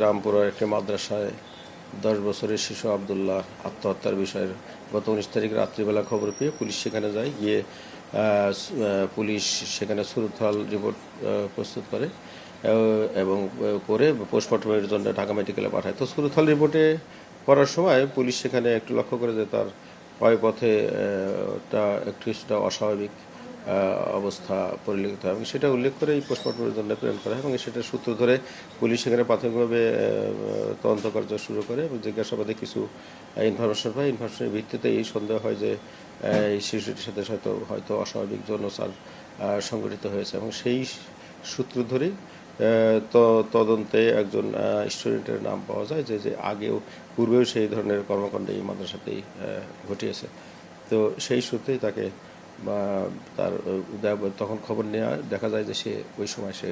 রামপুরার একটি মাদ্রাসায় 10 বছরের শিশু আবদুল্লাহ আত্মহত্যার বিষয়ে গত 19 তারিখ রাত্রিবেলা খবর পেয়ে পুলিশ সেখানে যায়। গিয়ে পুলিশ সেখানে সুরতহাল রিপোর্ট প্রস্তুত করে এবং করে পোস্টমর্টমের জন্য ঢাকা মেডিকেলে পাঠায়। তো সুরতহাল রিপোর্টে করার সময় পুলিশ সেখানে একটু লক্ষ্য করে যে তার পায়ুপথে কিছুটা অস্বাভাবিক অবস্থা পরিলক্ষিত হয় এবং সেটা উল্লেখ করে এই পোস্টমর্টমের জন্য প্রেরণ করা হয় এবং সেটা সূত্র ধরে পুলিশ সেখানে প্রাথমিকভাবে তদন্ত কার্য শুরু করে এবং জিজ্ঞাসাবাদে কিছু ইনফরমেশন পায়। ইনফরমেশনের ভিত্তিতে এই সন্দেহ হয় যে এই শিশুটির সাথে হয়তো অস্বাভাবিক যৌনাচার সংঘটিত হয়েছে এবং সেই সূত্র ধরেই তদন্তে একজন স্টুডেন্টের নাম পাওয়া যায় যে পূর্বেও সেই ধরনের কর্মকাণ্ড এই মাদ্রাসাতেই ঘটিয়েছে। তো সেই সূত্রেই তাকে তার তখন খবর নেওয়া দেখা যায় যে ওই সময় সে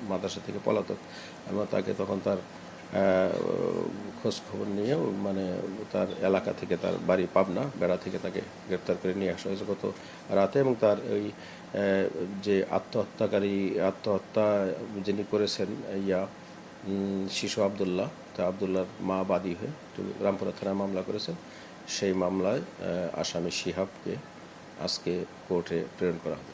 মাদ্রাসা থেকে পলাতক এবং তাকে তখন তার খোঁজ খবর নিয়ে তার এলাকা থেকে তার বাড়ি পাবনা বেড়া থেকে তাকে গ্রেপ্তার করে নিয়ে আসা হয়েছে গত রাতে এবং তার ওই যে আত্মহত্যা যিনি করেছেন শিশু আবদুল্লাহ, তা আবদুল্লাহর মা বাদী হয়ে রামপুরা থানায় মামলা করেছেন। সেই মামলায় আসামি শিহাবকে আজকে কোর্টে প্রেরণ করা হবে।